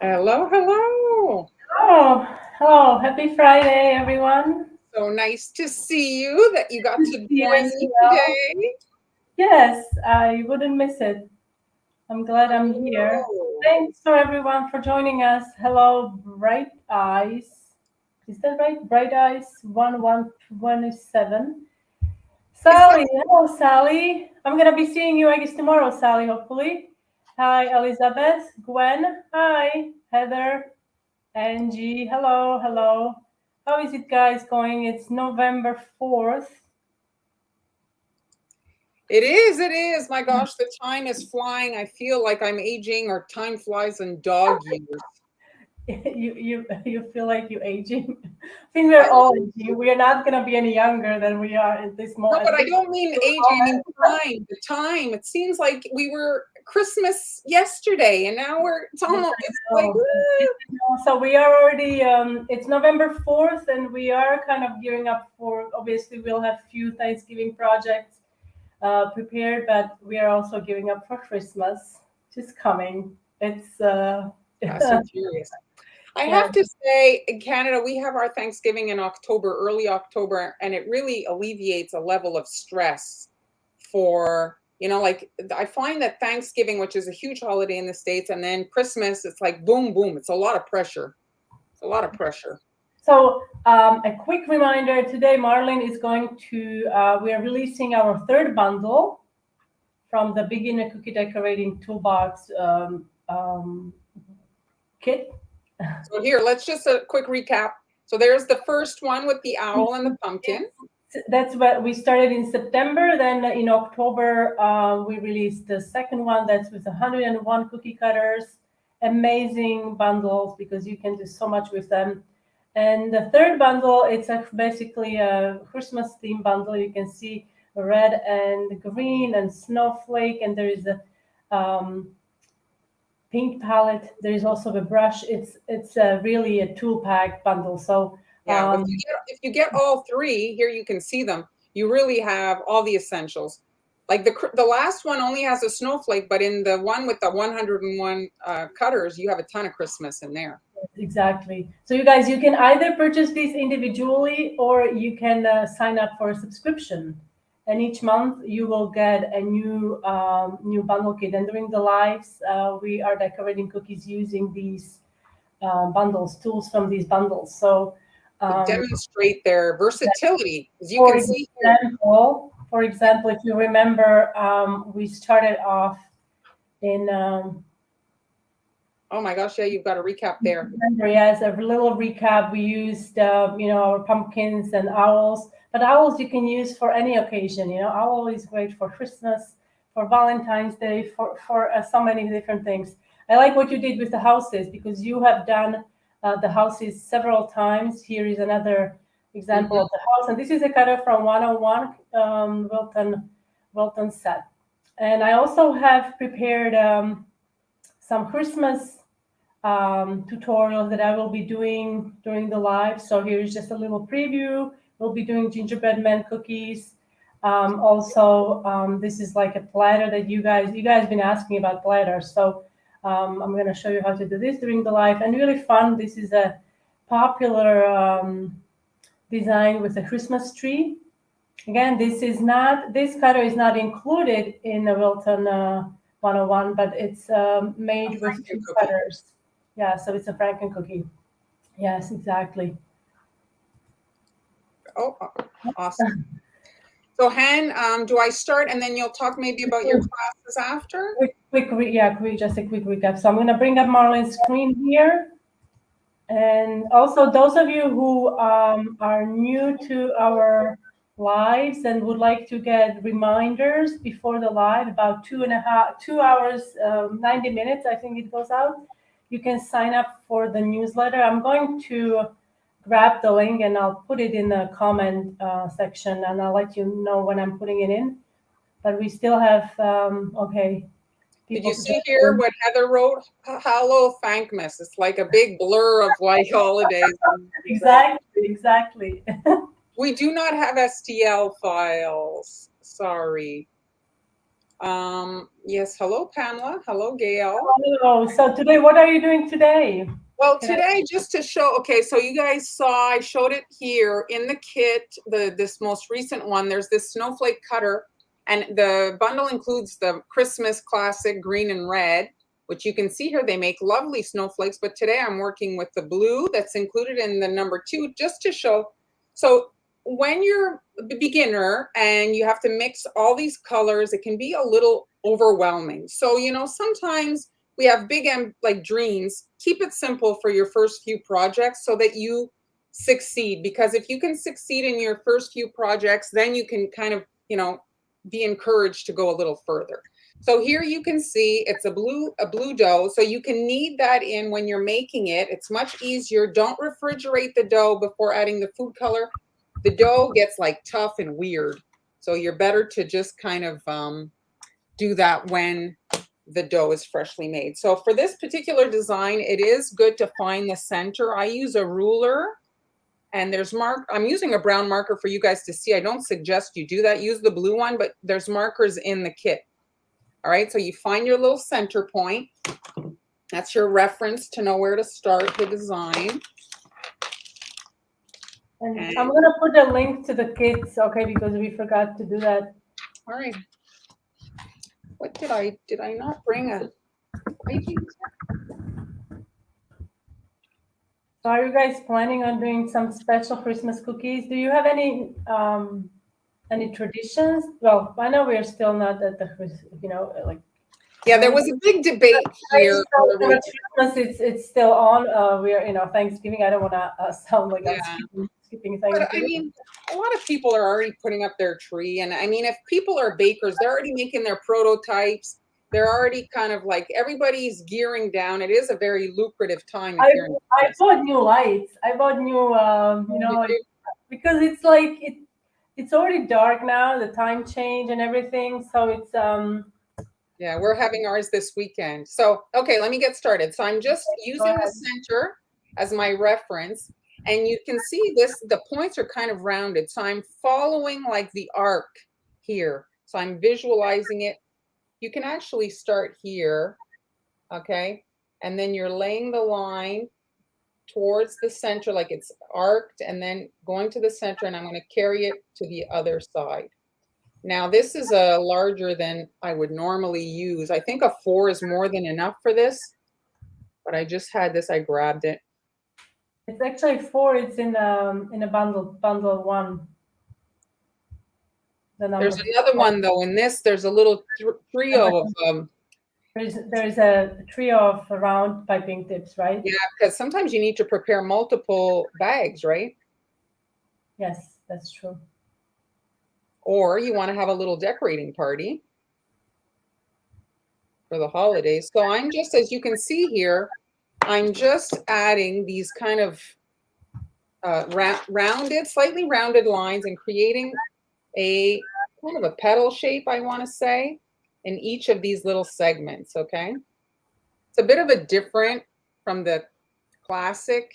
Hello, hello. Oh, hello. Happy Friday, everyone. So nice to see you that you got Good to to see you join as me well. today. Yes, I wouldn't miss it. I'm glad I'm here. Hello. Thanks for everyone for joining us. Hello, Bright Eyes. Is that right? Bright Eyes 1127. Is that Sally, hello, Sally. I'm going to be seeing you, I guess, tomorrow, Sally, hopefully. Hi, Elizabeth. Gwen. Hi, Heather. Angie, hello, hello. How is it, guys, going? It's November 4th. it is, it is. My gosh, the time is flying. I feel like I'm aging or time flies in dog years. You feel like you're aging. I think we're I all aging. We are not going to be any younger than we are at this no, moment. but At I this don't mean aging, I mean moment. time. The time. It seems like we were Christmas yesterday and now it's Yes, almost it's I like know. Yes, I know. So we are already. It's November 4th, and we are kind of gearing up for. Obviously, we'll have few Thanksgiving projects prepared, but we are also gearing up for Christmas, which is coming. It's fast and furious. I yeah. have to say, in Canada, we have our Thanksgiving in October, early October, and it really alleviates a level of stress for, like I find that Thanksgiving, which is a huge holiday in the States, and then Christmas, it's like boom, boom. It's a lot of pressure. It's a lot of pressure. So, a quick reminder today, Marlene is going to, we are releasing our third bundle from the Beginner Cookie Decorating Toolbox kit. So here, let's just a quick recap. So there's the first one with the owl and the pumpkin. That's what we started in September. Then in October, we released the second one that's with 101 cookie cutters. Amazing bundles because you can do so much with them. And the third bundle, it's basically a Christmas theme bundle. You can see red and green and snowflake, and there is a um, pink palette. There is also a brush. It's really a tool pack bundle. So Yeah, well, if you get all three, here you can see them. You really have all the essentials. Like the last one only has a snowflake, but in the one with the 101 cutters, you have a ton of Christmas in there. exactly. So you guys, you can either purchase these individually or you can sign up for a subscription. And each month you will get a new bundle kit. And during the lives, we are decorating cookies using these bundles, tools from these bundles. So To um, demonstrate their versatility, as you for can see here. example, if you remember, we started off in Oh my gosh, yeah, you've got a recap there. remember, yes, a little recap. We used, our pumpkins and owls, but owls you can use for any occasion. Owl is great for Christmas, for Valentine's Day, for so many different things. I like what you did with the houses because you have done the houses several times. Here is another example Hmm. of the house, and this is a cutter from 101 Wilton set. And I also have prepared some Christmas tutorials that I will be doing during the live. So here's just a little preview. We'll be doing gingerbread man cookies. Also, this is like a platter that you guys been asking about platters. So I'm going to show you how to do this during the live and really fun. This is a popular design with a Christmas tree. Again, this cutter is not included in the Wilton 101, but it's A made with Franken two cookie. cutters. Yeah, so it's a Franken cookie. Yes, exactly. Oh, awesome. So, Han, do I start and then you'll talk maybe about your classes after? Just a quick recap. So I'm going to bring up Marlene's screen here. And also, those of you who are new to our lives and would like to get reminders before the live, about 2 hours, 90 minutes, I think it goes out, you can sign up for the newsletter. I'm going to grab the link and I'll put it in the comment section and I'll let you know when I'm putting it in. But we still have, okay, Did you people. see here what Heather wrote? Hallow Thankmas. It's like a big blur of like holidays. Exactly, exactly. We do not have STL files. Sorry. Yes, hello, Pamela. Hello, Gail. Hello. So today, what are you doing today? Well, today, just to show, okay, so you guys saw, I showed it here in the kit, this most recent one. There's this snowflake cutter, and the bundle includes the Christmas classic green and red, which you can see here. They make lovely snowflakes, but today I'm working with the blue that's included in the number 2, just to show. So when you're a beginner and you have to mix all these colors, it can be a little overwhelming. So, sometimes we have big like dreams. Keep it simple for your first few projects so that you succeed, because if you can succeed in your first few projects, then you can kind of be encouraged to go a little further. So here you can see it's a blue dough, so you can knead that in when you're making it. It's much easier. Don't refrigerate the dough before adding the food color. The dough gets like tough and weird, so you're better to just kind of do that when the dough is freshly made. So for this particular design, it is good to find the center. I use a ruler, and I'm using a brown marker for you guys to see. I don't suggest you do that. Use the blue one, but there's markers in the kit. All right, so you find your little center point. That's your reference to know where to start the design. And I'm gonna put a link to the kits, okay, because we forgot to do that. All right. What did I not bring a writing? So are you guys planning on doing some special Christmas cookies? Do you have any traditions? Well, I know we're still not at the like. Yeah, there was a big debate here. Christmas, it's still on. We're Thanksgiving. I don't want to sound like I'm skipping Thanksgiving. But I mean, a lot of people are already putting up their tree, and I mean, if people are bakers, they're already making their prototypes. They're already kind of like everybody's gearing down. It is a very lucrative time. I bought new lights. I bought new, because it's like it's already dark now. The time change and everything, so it's Yeah, we're having ours this weekend. So okay, let me get started. So I'm just using the center as my reference, and you can see the points are kind of rounded. So I'm following like the arc here. So I'm visualizing it. You can actually start here, okay? And then you're laying the line towards the center like it's arced, and then going to the center, and I'm going to carry it to the other side. Now this is a larger than I would normally use. I think a 4 is more than enough for this, but I just had this, I grabbed it. It's actually 4, it's in a bundle 1. There's another one though. In this, there's a little trio of There's a trio of round piping tips, right? Yeah, because sometimes you need to prepare multiple bags, right? Yes, that's true. Or you want to have a little decorating party for the holidays. So I'm just, as you can see here, I'm just adding these kind of slightly rounded lines and creating a kind of a petal shape, I want to say, in each of these little segments, okay? It's a bit of a different from the classic.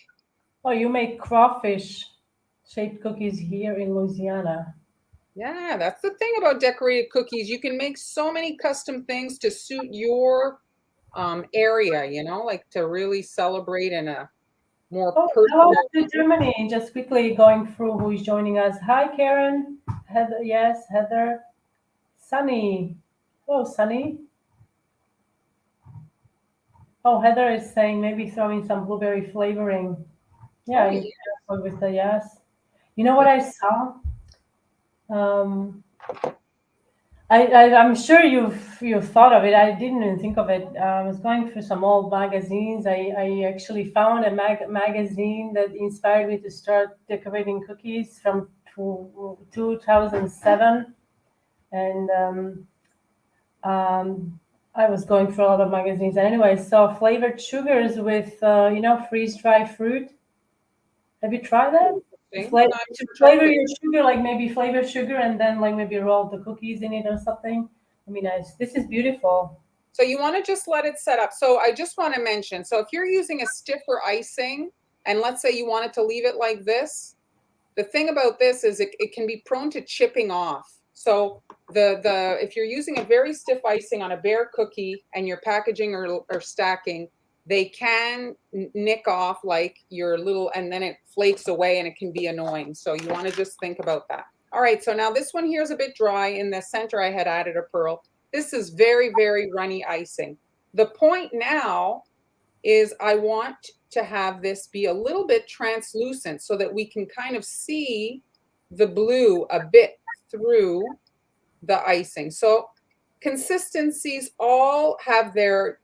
Oh, you make crawfish shaped cookies here in Louisiana. Yeah, that's the thing about decorated cookies. You can make so many custom things to suit your area, like to really celebrate in a more personal. Hello to Germany. Just quickly going through who is joining us. Hi, Karen. Heather, yes, Heather. Sunny. Oh, Sunny. Oh, Heather is saying maybe throwing some blueberry flavoring. Yeah, with the yes. You know what I saw? I'm sure you've thought of it. I didn't even think of it. I was going through some old magazines. I actually found a magazine that inspired me to start decorating cookies from 2007, and I was going through a lot of magazines. And anyway, I saw flavored sugars with freeze-dried fruit. Have you tried that? Flavor your sugar, like maybe flavor sugar and then like maybe roll the cookies in it or something. I mean, this is beautiful. So you want to just let it set up. So I just want to mention, so if you're using a stiffer icing, and let's say you wanted to leave it like this, the thing about this is it can be prone to chipping off. So if you're using a very stiff icing on a bare cookie and you're packaging or stacking, they can nick off like your little, and then it flakes away and it can be annoying. So you want to just think about that. All right, so now this one here is a bit dry. In the center, I had added a pearl. This is very, very runny icing. The point now is I want to have this be a little bit translucent so that we can kind of see the blue a bit through the icing. So consistencies all have their,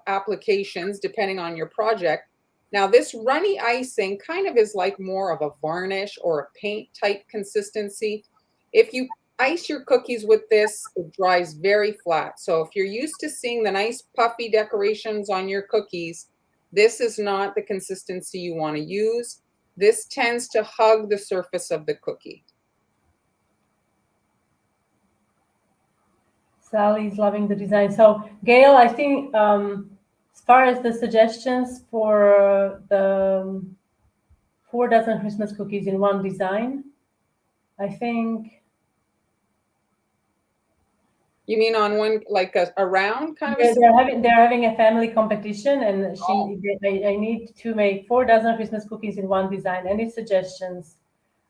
applications depending on your project. Now this runny icing kind of is like more of a varnish or a paint type consistency. If you ice your cookies with this, it dries very flat. So if you're used to seeing the nice puffy decorations on your cookies, this is not the consistency you want to use. This tends to hug the surface of the cookie. Sally's loving the design. So Gail, I think as far as the suggestions for the 4 dozen Christmas cookies in one design, I think. You mean on one, like a round kind of? They're having a family competition, and I need to make 4 dozen Christmas cookies in one design. Any suggestions?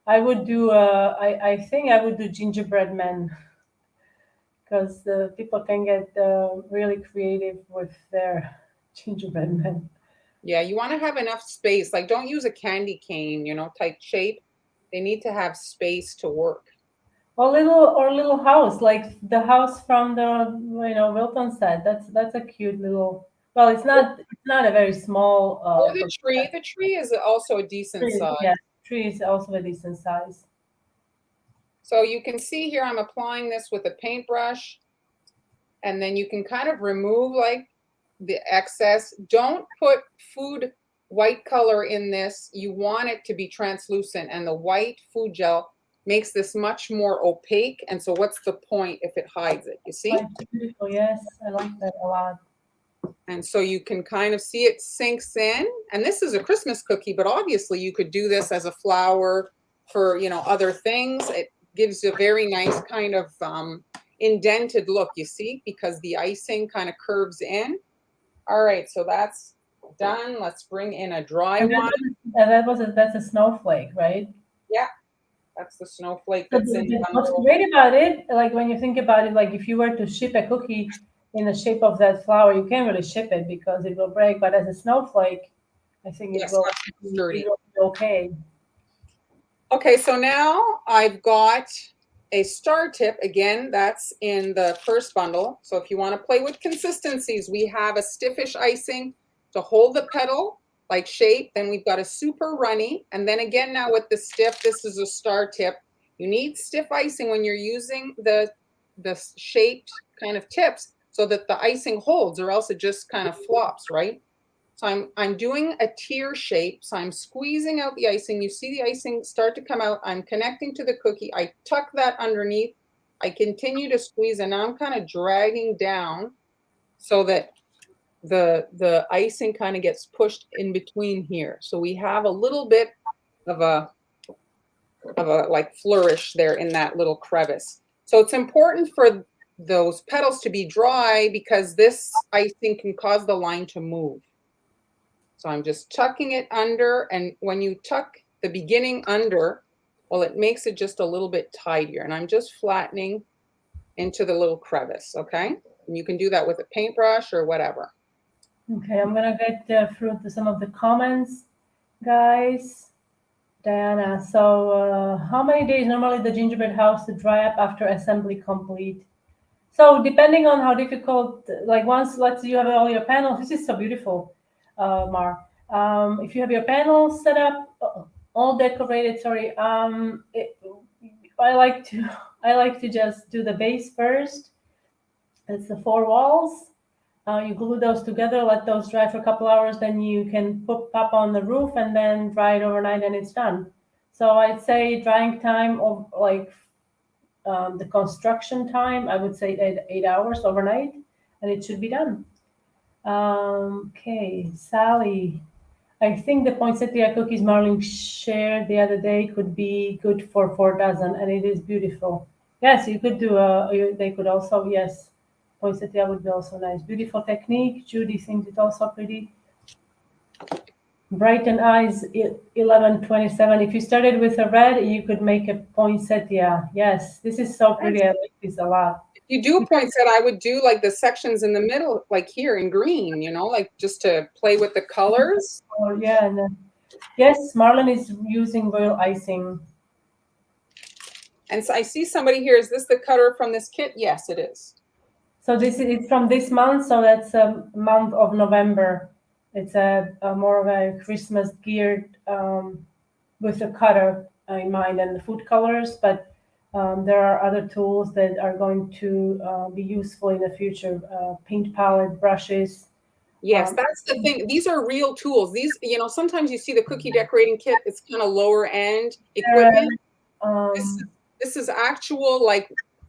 I would do. I think I would do gingerbread men, because people can get really creative with their gingerbread men. Yeah, you want to have enough space. Like, don't use a candy cane, type shape. They need to have space to work. Or little house, like the house from the Wilton set. That's a cute little. Well, it's not a very small. Or the tree. The tree is also a decent size. Yeah, tree is also a decent size. So you can see here I'm applying this with a paintbrush, and then you can kind of remove like the excess. Don't put food white color in this. You want it to be translucent, and the white food gel makes this much more opaque. And so what's the point if it hides it? You see? Beautiful. Yes, I like that a lot. And so you can kind of see it sinks in. And this is a Christmas cookie, but obviously you could do this as a flower for, other things. It gives a very nice kind of indented look, you see, because the icing kind of curves in. All right, so that's done. Let's bring in a dry one. That's a snowflake, right? Yeah, that's the snowflake that's in. What's great about it, like when you think about it, like if you were to ship a cookie in the shape of that flower, you can't really ship it because it will break. But as a snowflake, I think it will be okay. Okay, so now I've got a star tip. Again, that's in the first bundle. So if you want to play with consistencies, we have a stiffish icing to hold the petal like shape. Then we've got a super runny. And then again, now with the stiff, this is a star tip. You need stiff icing when you're using the shaped kind of tips so that the icing holds, or else it just kind of flops, right? So I'm doing a tear shape. So I'm squeezing out the icing. You see the icing start to come out. I'm connecting to the cookie. I tuck that underneath. I continue to squeeze, and now I'm kind of dragging down so that the icing kind of gets pushed in between here. So we have a little bit of a like flourish there in that little crevice. So it's important for those petals to be dry because this icing can cause the line to move. So I'm just tucking it under, and when you tuck the beginning under, well, it makes it just a little bit tidier, and I'm just flattening into the little crevice, okay? And you can do that with a paintbrush or whatever. Okay, I'm gonna get through to some of the comments, guys. Diana, so how many days normally the gingerbread house to dry up after assembly complete? So depending on how difficult, like once let's say you have all your panels, this is so beautiful, Mar. If you have your panels set up, all decorated, sorry, I like to just do the base first. It's the 4 walls. You glue those together, let those dry for a couple hours, then you can pop on the roof and then dry it overnight and it's done. So I'd say drying time of like the construction time, I would say 8 hours overnight, and it should be done. Okay, Sally. I think the poinsettia cookies Marlene shared the other day could be good for 4 dozen, and it is beautiful. Yes, you could do they could also, yes, poinsettia would be also nice. Beautiful technique. Judy thinks it's also pretty. Brighten eyes, 1127. If you started with a red, you could make a poinsettia. Yes, this is so pretty. I like this a lot. If you do a poinsettia, I would do like the sections in the middle, like here in green, like just to play with the colors. Oh, yeah. And then, yes, Marlon is using royal icing. And so I see somebody here. Is this the cutter from this kit? Yes, it is. So this is it's from this month. So that's a month of November. It's a more of a Christmas geared with the cutter in mind and the food colors, but there are other tools that are going to be useful in the future. Paint palette, brushes. Yes, that's the thing. These are real tools. These, sometimes you see the cookie decorating kit, it's kind of lower end equipment. This, Um, this is actual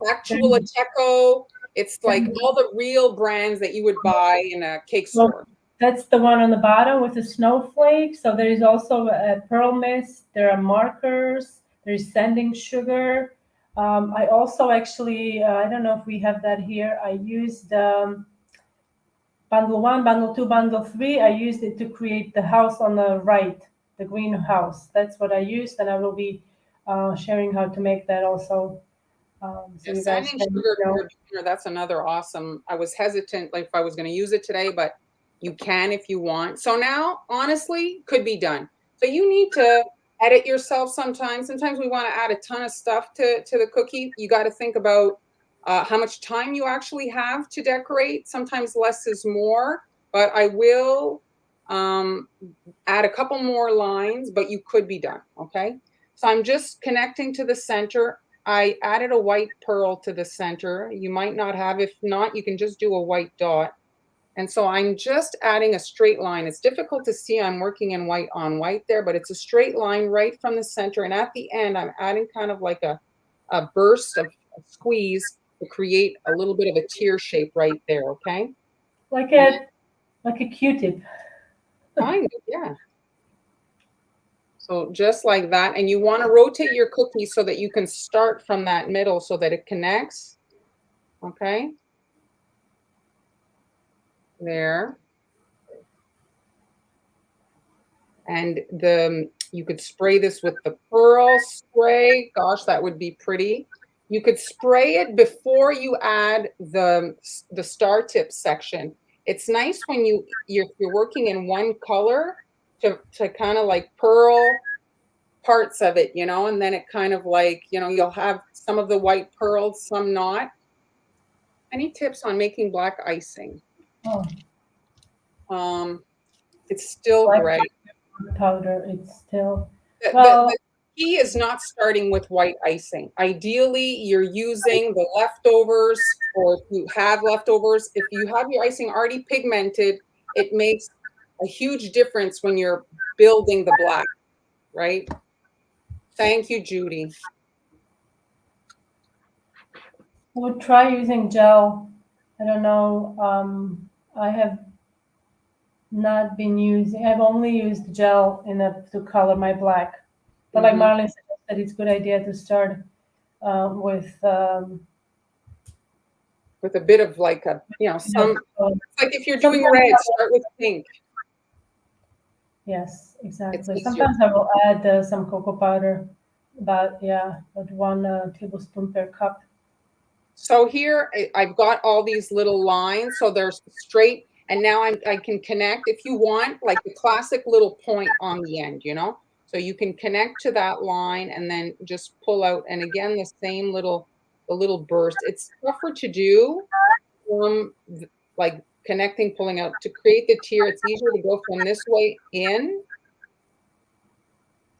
Ateco. It's like all the real brands that you would buy in a cake so store. that's the one on the bottom with the snowflake. So there is also a pearl mist. There are markers. There is sanding sugar. I also actually, I don't know if we have that here. I used bundle one, bundle two, bundle three. I used it to create the house on the right, the greenhouse. That's what I used, and I will be sharing how to make that also. So Yeah, you guys sanding can sugar know. carabiner, that's another awesome. I was hesitant, like if I was going to use it today, but you can if you want. So now, honestly, could be done. So you need to edit yourself sometimes. Sometimes we want to add a ton of stuff to the cookie. You got to think about how much time you actually have to decorate. Sometimes less is more, but I will add a couple more lines, but you could be done. Okay. So I'm just connecting to the center. I added a white pearl to the center. You might not have. If not, you can just do a white dot. And so I'm just adding a straight line. It's difficult to see. I'm working in white on white there, but it's a straight line right from the center. And at the end, I'm adding kind of like a burst of a squeeze to create a little bit of a tear shape right there. Okay. Like And a Q-tip. kind of, yeah. So just like that. And you want to rotate your cookie so that you can start from that middle so that it connects. Okay. There. And you could spray this with the pearl spray. Gosh, that would be pretty. You could spray it before you add the star tip section. It's nice when you're working in one color to kind of like pearl parts of it, and then it kind of like, you'll have some of the white pearls, some not. Any tips on making black icing? Oh, It's still black gray. powder. It's still The key is not starting with white icing. Ideally, you're using the leftovers, or if you have leftovers, if you have your icing already pigmented, it makes a huge difference when you're building the black, right? Thank you, Judy. I would try using gel. I don't know. I have not been using. I've only used gel to color my black. But like Marlene suggested, it's a good idea to start with a bit of like some. It's like if you're doing red, start with pink. Yes, exactly. Sometimes I will add some cocoa powder, but 1 tablespoon per cup. So here I've got all these little lines, so they're straight, and now I can connect if you want, like the classic little point on the end, so you can connect to that line and then just pull out, and again the same the little burst. It's tougher to do from like connecting, pulling out to create the tear. It's easier to go from this way in.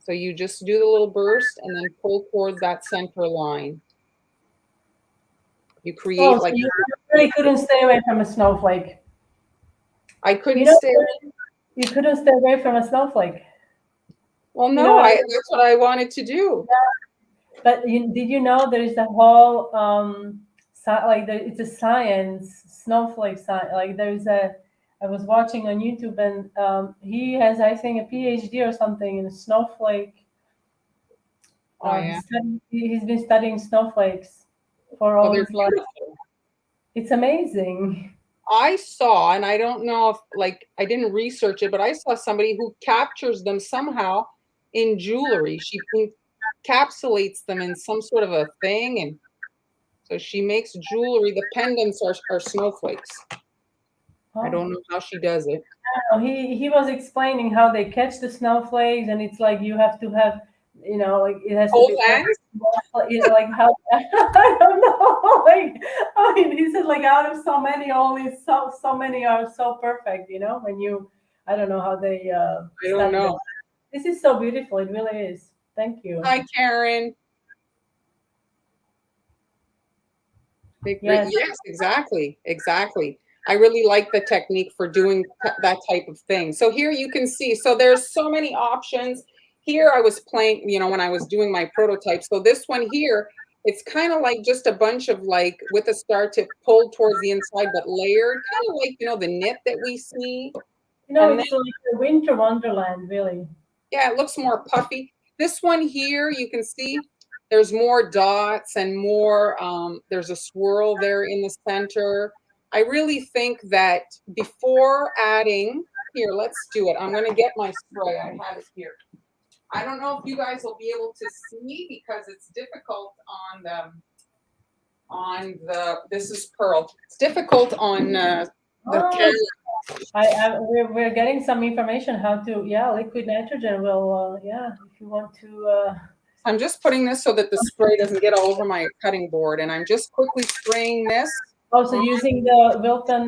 So you just do the little burst and then pull towards that center line. You create so you really couldn't stay away from a snowflake. I couldn't stay. You couldn't stay away from a snowflake. Well, no, that's what I wanted to do. Yeah. But did you know there is a whole it's a science, snowflake science. Like I was watching on YouTube, and he has, I think, a PhD or something in snowflake. Oh yeah. He's been studying snowflakes. for Well, all they're his life. beautiful. It's amazing. I saw, and I don't know if, like, I didn't research it, but I saw somebody who captures them somehow in jewelry. She encapsulates them in some sort of a thing, and so she makes jewelry. The pendants are snowflakes. I Oh. don't know how she does it. He was explaining how they catch the snowflakes, and it's like you have to have, like it has to Cold be hands? like how I don't know. Like I mean, he said like out of so many, only so many are so perfect. When you, I don't know how they I don't study them. know. This is so beautiful. It really is. Thank you. Hi, Karen. Yes. Yes, exactly, exactly. I really like the technique for doing that type of thing. So here you can see, so there's so many options. Here I was playing, when I was doing my prototype. So this one here, it's kind of like just a bunch of like with a star tip pulled towards the inside, but layered, kind of like, the knit that we see. And then, It's like a winter wonderland, really. yeah, it looks more puffy. This one here, you can see there's more dots and more, there's a swirl there in the center. I really think that before adding, here, let's do it. I'm going to get my spray. I have it here. I don't know if you guys will be able to see because it's difficult this is Pearl. It's difficult on the camera. We're getting some information how to, liquid nitrogen will, if you want to. I'm just putting this so that the spray doesn't get all over my cutting board, and I'm just quickly spraying this. Also using the Wilton,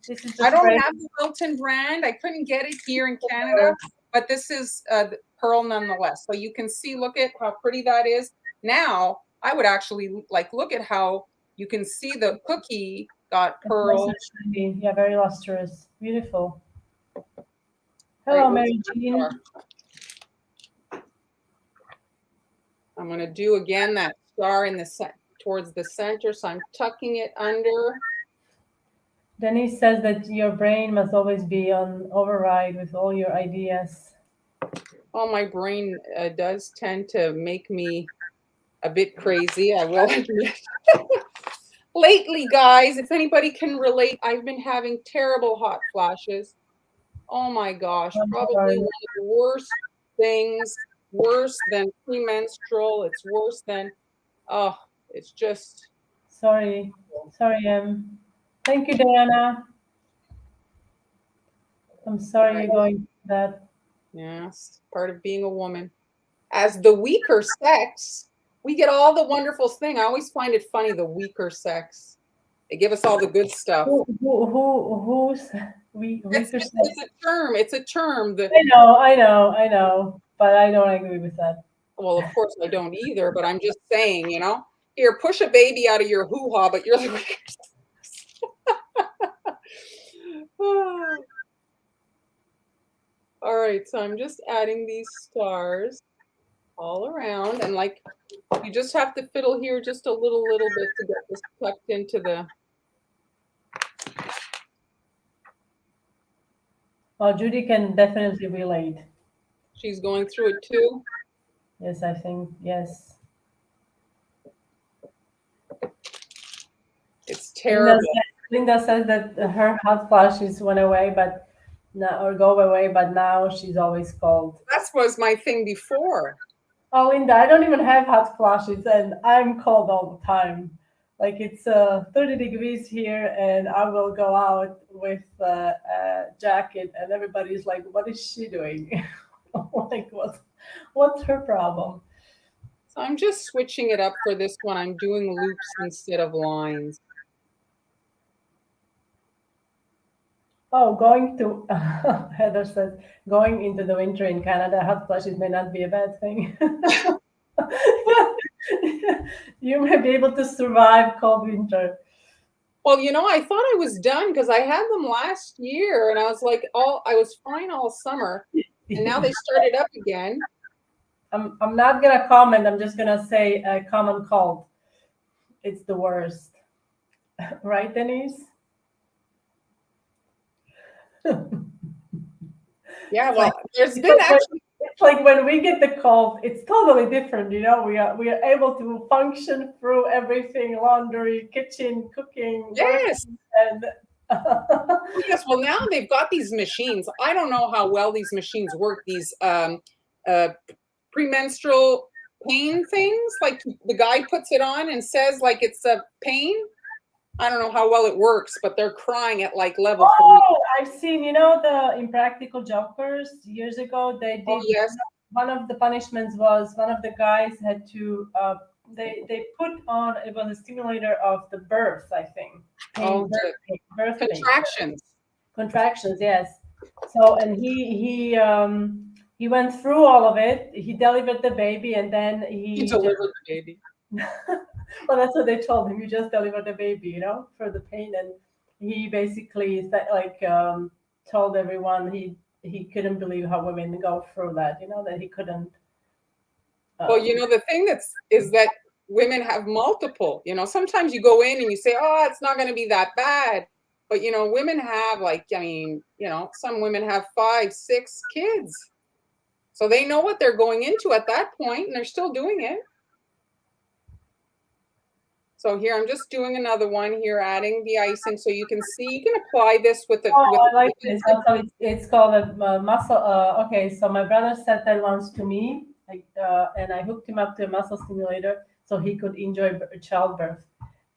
this is the I don't spray. have the Wilton brand. I couldn't get it here in Canada, but this is Pearl nonetheless. So you can see, look at how pretty that is. Now, I would actually look at how you can see the cookie got pearl. Yeah, very lustrous. Beautiful. Hello, Mary Jean. I'm going to do again that star in the towards the center, so I'm tucking it under. Denise says that your brain must always be on override with all your ideas. Well, my brain does tend to make me a bit crazy, I will admit. Lately, guys, if anybody can relate, I've been having terrible hot flashes. Oh my gosh, probably one of the worst things, worse than premenstrual. It's worse than, it's just. Sorry, thank you, Diana. I'm sorry you're going through that. Yes, part of being a woman. As the weaker sex, we get all the wonderful thing. I always find it funny, the weaker sex. They give us all the good stuff. Who's weaker sex? It's a term. I know, but I don't agree with that. Well, of course I don't either, but I'm just saying, here, push a baby out of your hoo-ha, but you're the weaker sex. All right, so I'm just adding these stars all around, and you just have to fiddle here just a little bit to get this tucked into the. Well, Judy can definitely relate. She's going through it too. Yes, I think yes. It's terrible. Linda says that her hot flashes went away, but now or go away, but now she's always cold. That was my thing before. Oh, Linda, I don't even have hot flashes, and I'm cold all the time. Like it's 30 degrees here, and I will go out with a jacket, and everybody's like, "What is she doing? Like, what's her problem?" So I'm just switching it up for this one. I'm doing loops instead of lines. Oh, Heather says, going into the winter in Canada, hot flashes may not be a bad thing. You may be able to survive cold winter. Well, I thought I was done because I had them last year, and I was like, I was fine all summer, and now they started up again. I'm not gonna comment. I'm just gonna say a common cold. It's the worst, right, Denise? Yeah, well, there's been actually like when we get the cold, it's totally different. We are able to function through everything: laundry, kitchen, cooking, Yes. working, and Yes, well, now they've got these machines. I don't know how well these machines work. These premenstrual pain things, like the guy puts it on and says like it's a pain. I don't know how well it works, but they're crying at like level 3. oh, I've seen, the Impractical Jokers years ago. They Oh did yes. one of the punishments was one of the guys had to they put on, it was a stimulator of the birth, I think, Oh, pain, to birth pain, contractions. contractions, yes. So and he went through all of it. He delivered the baby, and then He he just delivered the baby. well, that's what they told him. You just delivered the baby, for the pain, and he basically told everyone he couldn't believe how women go through that. That he couldn't. Well, Um, the thing is that women have multiple. Sometimes you go in and you say, "Oh, it's not going to be that bad," but women have some women have 5, 6 kids, so they know what they're going into at that point, and they're still doing it. So here I'm just doing another one here, adding the icing, so you can see you can apply this with the oh, with. I like this. Also, it's called a muscle. Okay, so my brother said that once to me, and I hooked him up to a muscle stimulator so he could enjoy childbirth,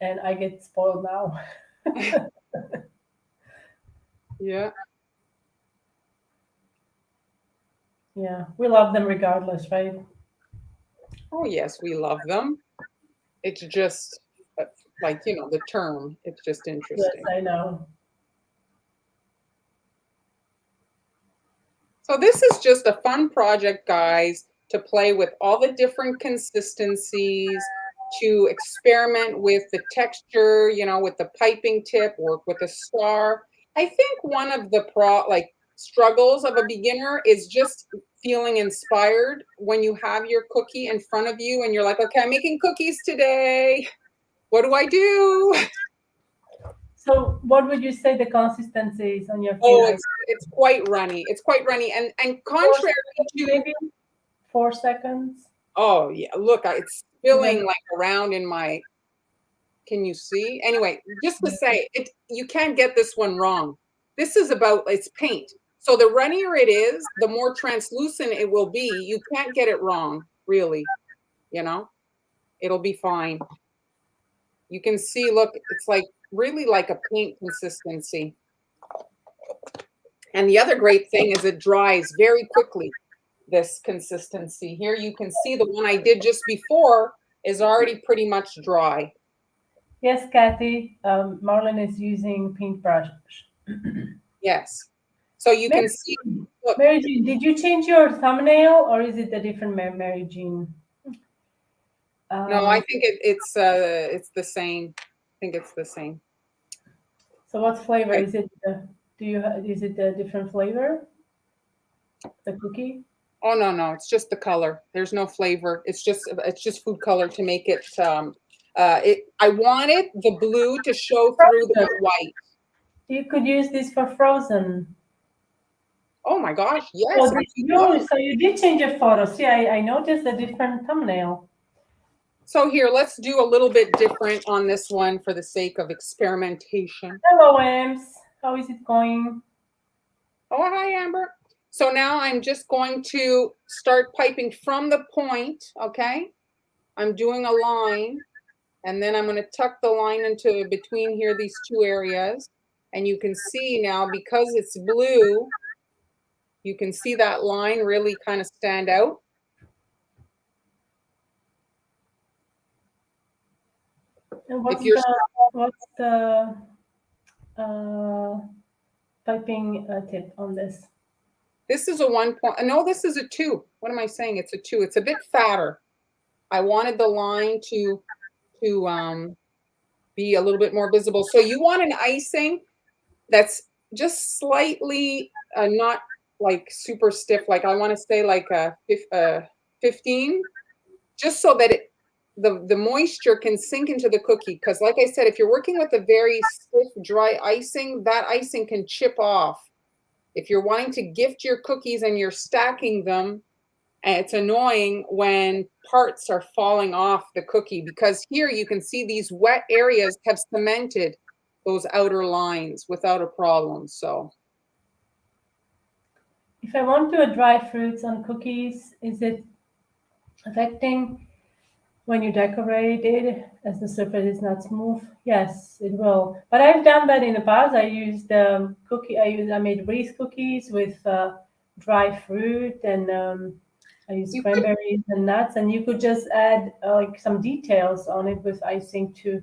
and I get spoiled now. Yeah. Yeah, we love them regardless, right? Oh yes, we love them. It's just like the term. It's just Yes, interesting. I know. So this is just a fun project, guys, to play with all the different consistencies, to experiment with the texture, with the piping tip, work with a star. I think one of the struggles of a beginner is just feeling inspired when you have your cookie in front of you and you're like, okay, I'm making cookies today. What do I do? So, what would you say the consistency is on your thin Oh, ice? it's quite runny. It's quite runny, and 4 contrary seconds, to maybe 4 seconds. oh yeah, look, it's Even spilling like around in my. Can you see? Anyway, just to say it, you can't get this one wrong. This is about it's paint. So the runnier it is, the more translucent it will be. You can't get it wrong, really. It'll be fine. You can see, look, it's like really like a paint consistency. And the other great thing is it dries very quickly, this consistency. Here you can see the one I did just before is already pretty much dry. yes, Kathy. Marlon is using paintbrush. Yes. So you Mary, can see, look, Mary Jean, did you change your thumbnail, or is it a different Mary Jean? no, I Um, think it's the same. I think it's the same. so, what flavor Okay. is it? Is it a different flavor? The cookie? Oh no, it's just the color. There's no flavor. It's just food color to make it I wanted the blue to show through Frozen. the white. You could use this for frozen. Oh my gosh, yes. So And did look. you? So you did change your photo. See, I noticed a different thumbnail. So here, let's do a little bit different on this one for the sake of experimentation. Hello, Ems. How is it going? Oh, hi, Amber. So now I'm just going to start piping from the point, okay? I'm doing a line, and then I'm going to tuck the line into between here, these two areas. And you can see now, because it's blue, you can see that line really kind of stand out. And If you're what's the piping tip on this? This is a 1 point. No, this is a 2. What am I saying? It's a 2. It's a bit fatter. I wanted the line to be a little bit more visible. So you want an icing that's just slightly not like super stiff. Like I want to say like a 15, just so that the moisture can sink into the cookie. Because like I said, if you're working with a very stiff, dry icing, that icing can chip off. If you're wanting to gift your cookies and you're stacking them, And it's annoying when parts are falling off the cookie, because here you can see these wet areas have cemented those outer lines without a problem. So If I want to dry fruits on cookies, is it affecting when you decorate it as the surface is not smooth? Yes, it will. But I've done that in the past. I used I made wreath cookies with dry fruit, and I used you could, cranberries and nuts, and you could just add like some details on it with icing to,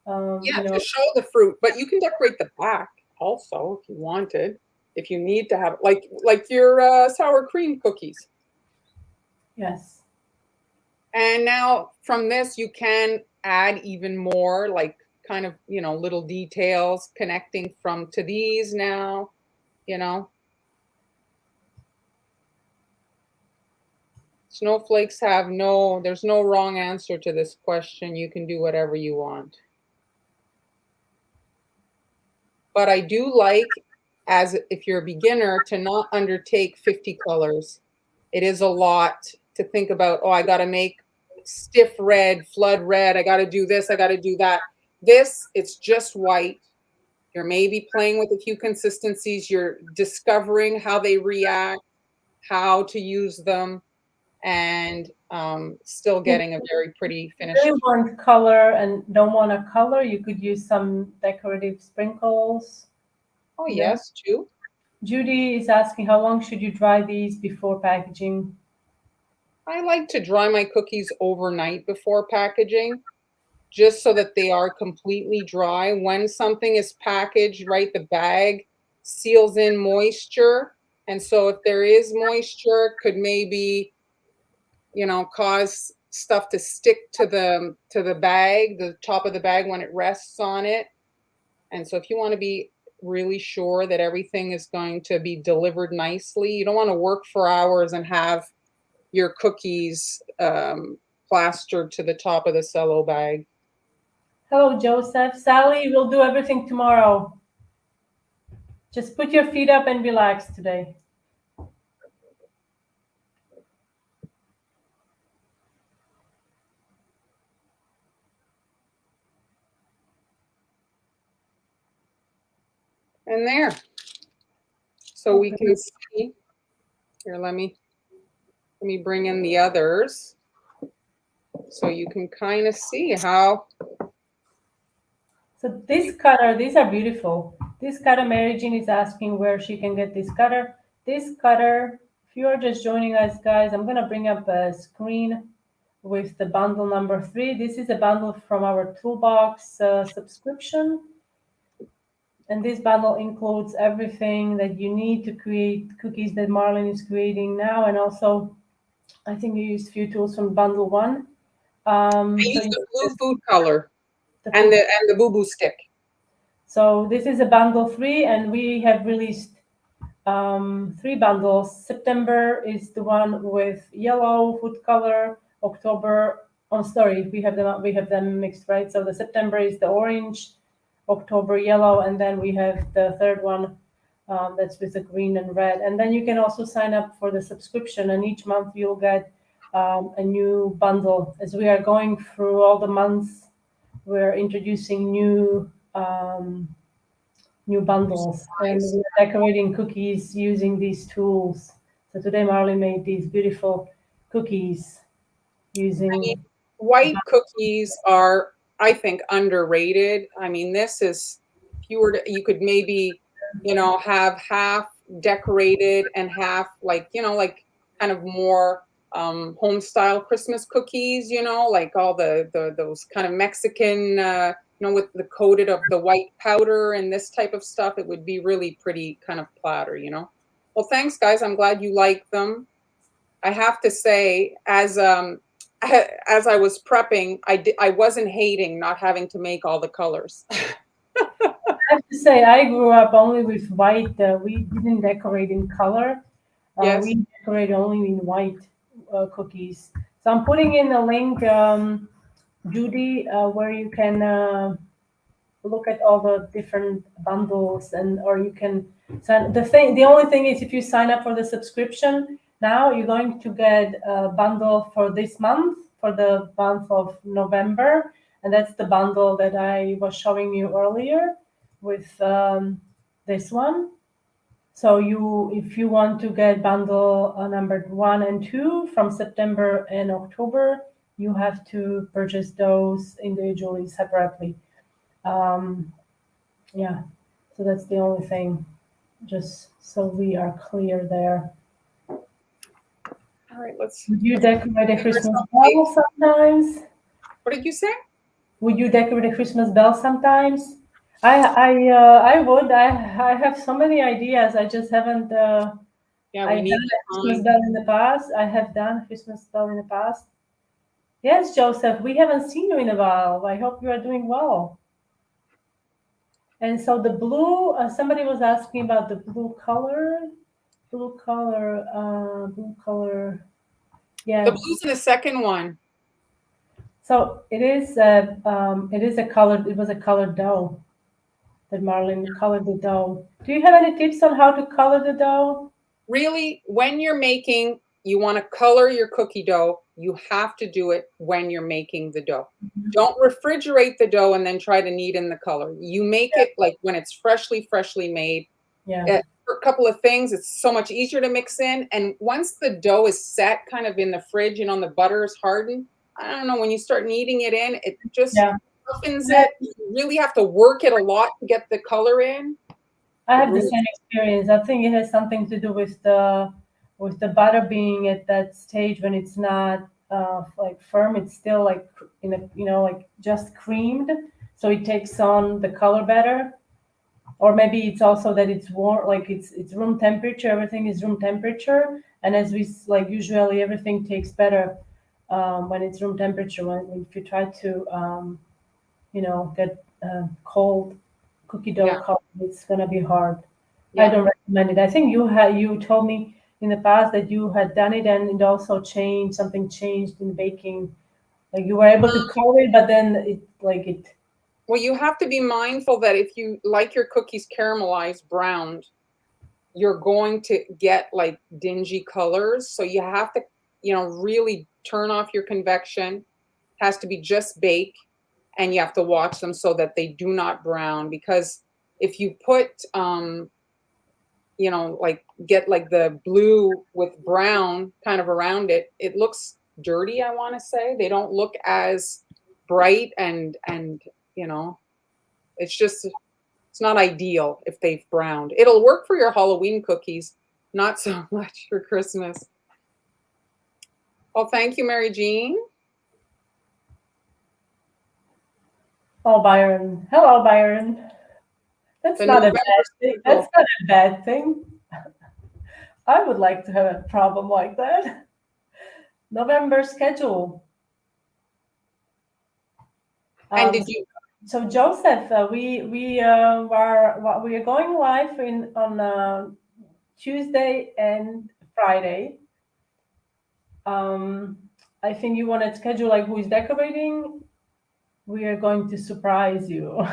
yeah, you know, to show the fruit, but you can decorate the back also if you wanted. If you need to have, like your sour cream cookies. yes. And now from this, you can add even more, like kind of, little details connecting from to these now, you know. Snowflakes have there's no wrong answer to this question. You can do whatever you want. But I do like, as if you're a beginner, to not undertake 50 colors. It is a lot to think about, oh, I got to make stiff red, flood red, I got to do this, I got to do that. This, it's just white. You're maybe playing with a few consistencies. You're discovering how they react, how to use them, and still If getting a very pretty you finished. really want color and don't want a color, you could use some decorative sprinkles. Oh, You know, yes, too. Judy is asking how long should you dry these before packaging? I like to dry my cookies overnight before packaging, just so that they are completely dry. When something is packaged, right, the bag seals in moisture. And so if there is moisture, could maybe, cause stuff to stick to the bag, the top of the bag when it rests on it. And so if you want to be really sure that everything is going to be delivered nicely, you don't want to work for hours and have your cookies plastered to the top of the cello bag. Hello, Joseph. Sally, we'll do everything tomorrow. Just put your feet up and relax today. And there. So we can see here, let me bring in the others so you can kind of see how. So this cutter, these are beautiful. This cutter, Mary Jean is asking where she can get this cutter. This cutter, if you are just joining us, guys, I'm gonna bring up a screen with the bundle number 3. This is a bundle from our toolbox subscription. And this bundle includes everything that you need to create cookies that Marlene is creating now. And also, I think you used a few tools from bundle 1. I So use the blue food color the and food. the boo boo stick. So this is a bundle 3, and we have released 3 bundles. September is the one with yellow food color. October, oh sorry, we have them mixed, right? So the September is the orange, October yellow, and then we have the third one that's with the green and red. And then you can also sign up for the subscription, and each month you'll get a new bundle. As we are going through all the months, we're introducing new bundles, and Nice. we're decorating cookies using these tools. So today Marley made these beautiful cookies I mean, using. white cookies are, I think, underrated. I mean, this is, if you could maybe, have half decorated and half like kind of more home style Christmas cookies, like all the those kind of Mexican, with the coated of the white powder and this type of stuff. It would be really pretty kind of platter. Well, thanks, guys. I'm glad you like them. I have to say, as I was prepping, I wasn't hating not having to make all the colors. I have to say, I grew up only with white. We didn't decorate in color. Yes. We decorate only in white cookies. So I'm putting in a link, Judy, where you can look at all the different bundles, and or you can sign. The only thing is, if you sign up for the subscription, now you're going to get a bundle for this month, for the month of November, and that's the bundle that I was showing you earlier with this one. So if you want to get bundle number 1 and 2 from September and October, you have to purchase those individually, separately. Yeah, so that's the only thing, just so we are clear there. All right, let's. Would you decorate a Give Christmas ourselves bell sometimes? What did you say? Would you decorate a Christmas bell sometimes? I would. I have so many ideas. I just haven't. Yeah, we I've need done a Christmas time. bell in the past. I have done a Christmas bell in the past. Yes, Joseph, we haven't seen you in a while. I hope you are doing well. And so the blue, somebody was asking about the blue color. Blue color, blue color. The Yes. blue's in the second one. So it is a colored. It was a colored dough that Marlene colored the dough. Do you have any tips on how to color the dough? Really, when you're making, you want to color your cookie dough, you have to do it when you're making the dough. Don't refrigerate the dough and then try to knead in the color. You make it like when it's freshly made. Yeah. For a couple of things, it's so much easier to mix in. And once the dough is set kind of in the fridge and on the butter is hardened, I don't know, when you start kneading it in, it just softens it. You really have to work it a lot to get the color in. I have the same experience. I think it has something to do with the butter being at that stage when it's not like firm. It's still like in a like just creamed, so it takes on the color better. Or maybe it's also that it's warm, like it's room temperature. Everything is room temperature, and as we like usually everything takes better when it's room temperature. When if you try to get cold cookie dough color, it's gonna be hard. I don't recommend it. I think you told me in the past that you had done it and it also something changed in baking. Like you were able to color it, but then it. Well, you have to be mindful that if you like your cookies caramelized, browned, you're going to get like dingy colors. So you have to, really turn off your convection. It has to be just bake, and you have to watch them so that they do not brown. Because if you put, like get like the blue with brown kind of around it, it looks dirty. I want to say they don't look as bright and it's not ideal if they've browned. It'll work for your Halloween cookies, not so much for Christmas. Well, thank you, Mary Jean. Oh, Byron. Hello, Byron. That's not a bad thing. That's not a bad thing. I would like to have a problem like that. November schedule. And did you? So Joseph, we are going live on Tuesday and Friday. I think you want to schedule like who is decorating. We are going to surprise you.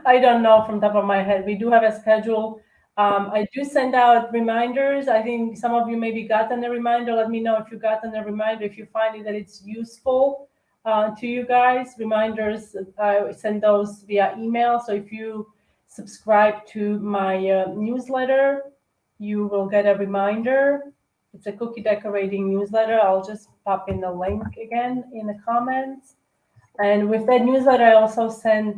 I don't know from top of my head. We do have a schedule. I do send out reminders. I think some of you maybe gotten a reminder. Let me know if you gotten a reminder, if you find that it's useful to you guys. Reminders, I send those via email. So if you subscribe to my newsletter, you will get a reminder. It's a cookie decorating newsletter. I'll just pop in the link again in the comments. And with that newsletter, I also send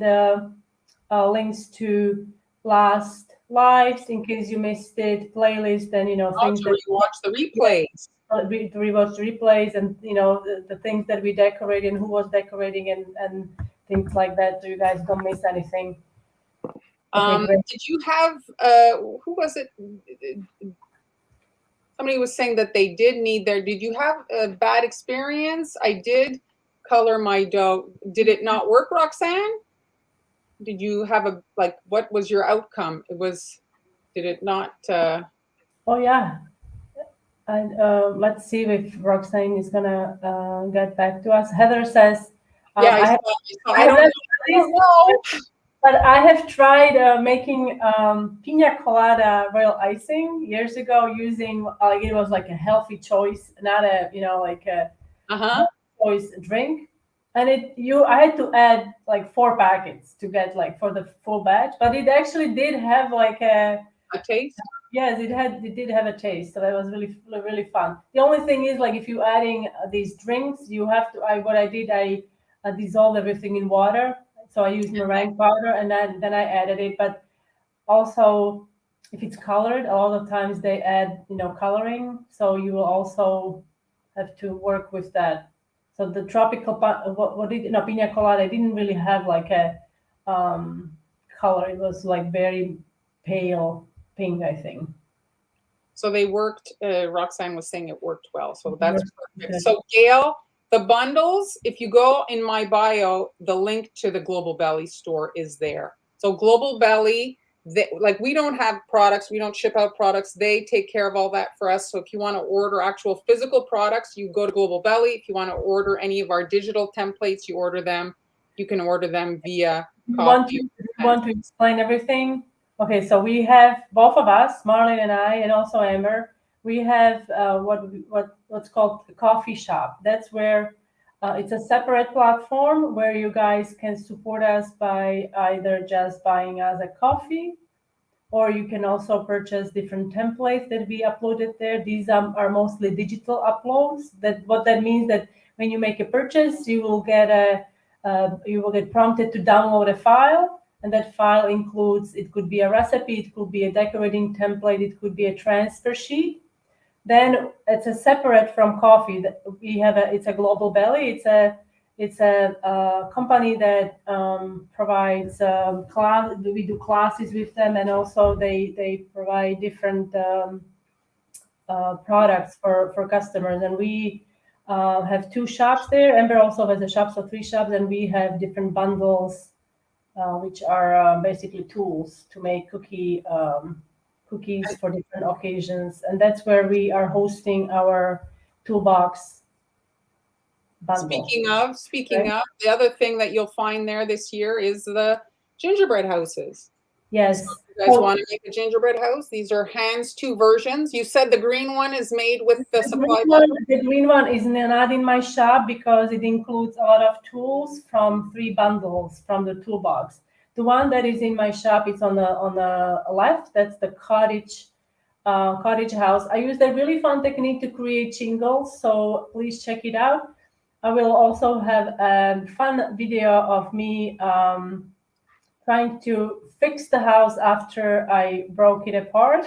links to last lives in case you missed it, playlist, and things to rewatch the replays. To rewatch the replays, and the things that we decorate and who was decorating and things like that, so you guys don't miss anything. Did you have who was it? Somebody was saying that they did need their. Did you have a bad experience? I did color my dough. Did it not work, Roxanne? Did you have what was your outcome? Did it not? Oh yeah. And let's see if Roxanne is gonna get back to us. Heather says, I don't know. But I have tried making pina colada royal icing years ago using like it was like a healthy choice, not a like a Uh-huh. choice drink. And I had to add like 4 packets to get like for the full batch, but it actually did have like a A taste? yes, it did have a taste, so that was really fun. The only thing is like if you adding these drinks, you have to. What I did, I dissolved everything in water. So I used meringue powder, and then I added it. But also, if it's colored, a lot of times they add coloring, so you will also have to work with that. So the tropical what did no pina colada didn't really have like a um, color. It was like very pale pink, I think. So they worked, Roxanne was saying it worked well. So that's Yes, perfect. good. So Gail, the bundles, if you go in my bio, the link to the Global Belly store is there. So Global Belly, like we don't have products, we don't ship out products. They take care of all that for us. So if you want to order actual physical products, you go to Global Belly. If you want to order any of our digital templates, you order them. You can order them via You want to Coffee. you want to explain everything? Okay, so we have both of us, Marlene and I, and also Amber. We have what's called the coffee shop. That's where it's a separate platform where you guys can support us by either just buying us a coffee, or you can also purchase different templates that we uploaded there. These are mostly digital uploads. That means that when you make a purchase, you will get prompted to download a file, and that file includes it could be a recipe, it could be a decorating template, it could be a transfer sheet. Then it's a separate from coffee. We have it's a Global Belly. It's a company that provides class. We do classes with them, and also they provide different products for customers. And we have 2 shops there. Amber also has a shop, so 3 shops, and we have different bundles, which are basically tools to make cookies for different occasions. And that's where we are hosting our toolbox bundle. Speaking Right? of, the other thing that you'll find there this year is the gingerbread houses. So Yes. if you guys So want to make a gingerbread house, these are hands 2 versions. You said the green one is made with the supply bundle. the green one is not in my shop because it includes a lot of tools from 3 bundles from the toolbox. The one that is in my shop is on the left. That's the cottage house. I used a really fun technique to create shingles, so please check it out. I will also have a fun video of me trying to fix the house after I broke it apart.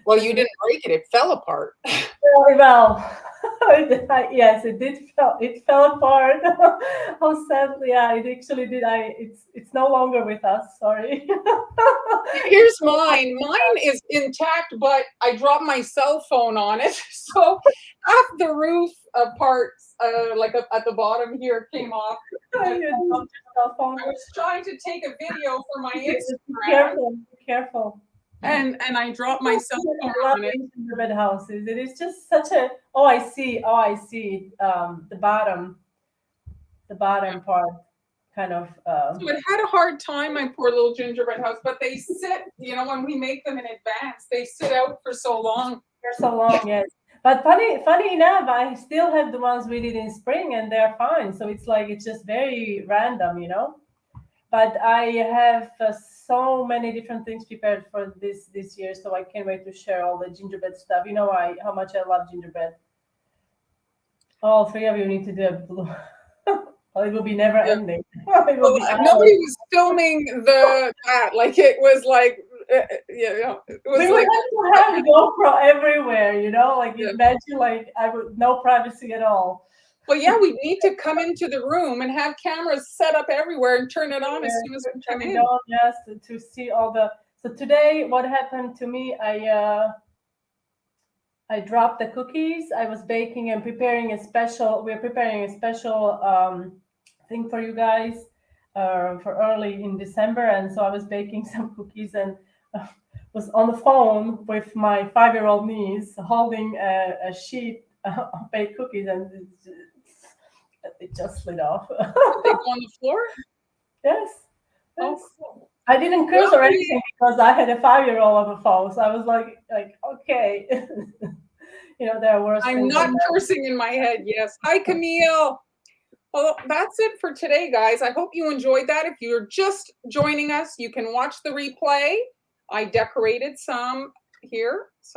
Well, you didn't break it, it fell apart. Very well. Yes, it did. It fell apart. How sadly, yeah, it actually did. It's no longer with us. Sorry. Here's mine. Mine is intact, but I dropped my cell phone on it. So half the roof parts, like at the bottom here, came off. You And dropped your cell phone. I was trying to take a video for my Be Instagram, careful. Be careful. and I dropped my cell phone I love on it. gingerbread houses. It is just such a. Oh, I see. Oh, I see. The bottom part, kind of. So it had a hard time, my poor little gingerbread house, but they sit, when we make them in advance, they sit out for so long. For so long, yes. But funny enough, I still have the ones we did in spring, and they're fine. So it's just very random. But I have so many different things prepared for this year, so I can't wait to share all the gingerbread stuff. You know how much I love gingerbread. All 3 of you need to do a blue. Well, it will be never Yeah. ending. It will Well, be hours. nobody was filming that. Like it was like, it was We would like, have to have GoPro everywhere, like yeah. imagine like I would no privacy at all. Well, yeah, we need to come into the room and have cameras set up everywhere and turn it on as soon as we come Turn it in. on, yes, to see all the. So today, what happened to me? I dropped the cookies. I was baking and preparing a special. We're preparing a special thing for you guys for early in December, and so I was baking some cookies and was on the phone with my 5-year-old niece holding a sheet of baked cookies, and it just slid off. Did they go on the floor? Yes, Oh, cool. I didn't curse or anything because I had a 5-year-old on the phone. So I was like, okay. There are worse I'm things. not cursing in my head. Yes. Hi, Camille. Well, that's it for today, guys. I hope you enjoyed that. If you're just joining us, you can watch the replay. I decorated some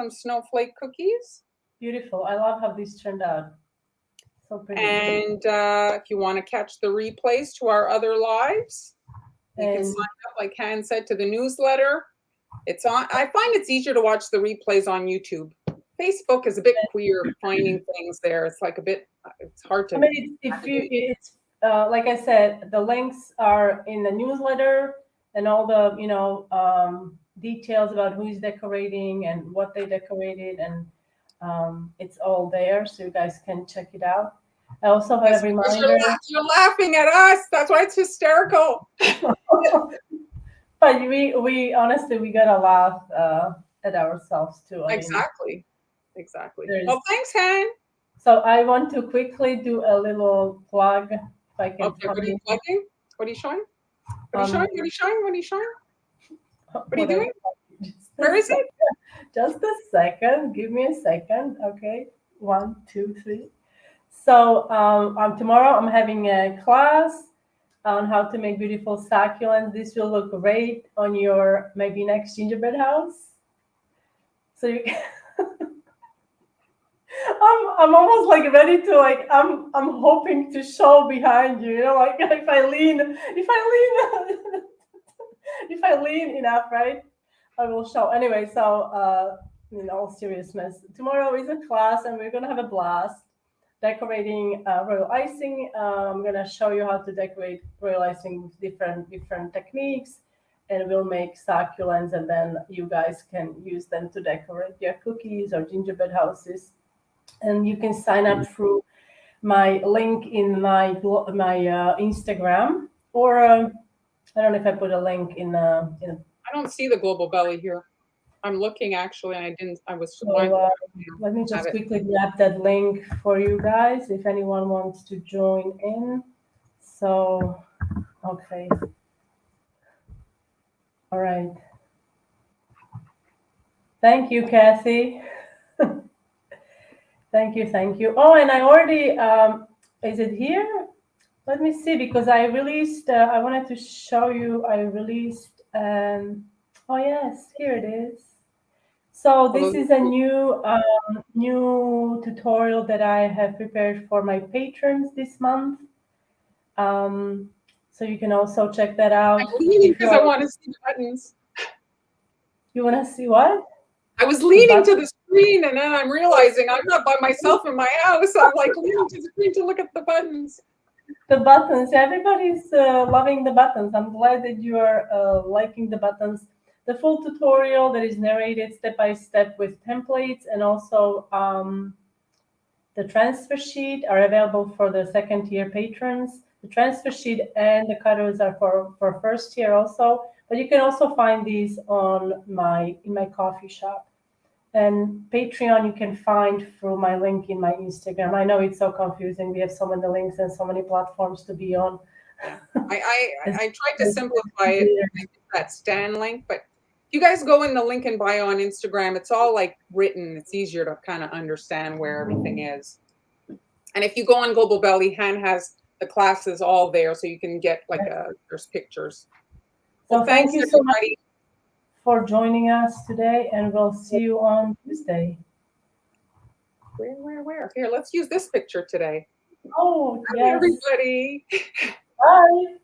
snowflake cookies. Beautiful. I love how these turned out. So pretty. And if you want to catch the replays to our other lives, you can sign up, like Han said, to the newsletter. It's on. I find it's easier to watch the replays on YouTube. Facebook is a bit queer finding things there. It's like it's hard to. I mean, it's like I said, the links are in the newsletter and all the details about who's decorating and what they decorated, and it's all there, so you guys can check it out. I also have a reminder. You're laughing at us. That's why it's hysterical. But we honestly, we gotta laugh at ourselves too. Exactly. Well, thanks, Han. So I want to quickly do a little plug. If I can. Okay, what are you plugging? What are you showing? What are you showing? What are you doing? Where is it? Just a second. Give me a second. Okay. 1, 2, 3. So tomorrow I'm having a class on how to make beautiful succulents. This will look great on your maybe next gingerbread house. So you can I'm almost like ready to I'm hoping to show behind you, like if I lean enough, right? I will show. Anyway, so in all seriousness, tomorrow is a class and we're gonna have a blast decorating royal icing. I'm gonna show you how to decorate royal icing with different techniques, and we'll make succulents, and then you guys can use them to decorate your cookies or gingerbread houses. And you can sign up through my link in my Instagram, or I don't know if I put a link in. I don't see the Global Belly here. I'm looking actually, and I didn't. I was. So, let me just quickly grab that link for you guys if anyone wants to join in. So, okay. All right. Thank you, Kathy. Thank you. Oh, and I already, is it here? Let me see, because I released, I wanted to show you, I released, oh yes, here it is. So this is a new tutorial that I have prepared for my patrons this month. So you can also check that out. I'm leaning because I want to see the buttons. You want to see what? I was leaning to the screen, and then I'm realizing I'm not by myself in my house. I'm like leaning to the screen to look at the buttons. The buttons. Everybody's loving the buttons. I'm glad that you are liking the buttons. The full tutorial that is narrated step by step with templates, and also the transfer sheet are available for the second tier patrons. The transfer sheet and the cutters are for first tier also. But you can also find these in my coffee shop. And Patreon you can find through my link in my Instagram. I know it's so confusing. We have so many links and so many platforms to be on. I tried to simplify it, that Stan link, but if you guys go in the link in bio on Instagram, it's all like written. It's easier to kind of understand where everything is. And if you go on Global Belly, Han has the classes all there, so you can get there's pictures. So thank you so much for joining us today, and we'll see you on Tuesday. Where? Here, let's use this picture today. Oh, Hi, yes. everybody. Bye.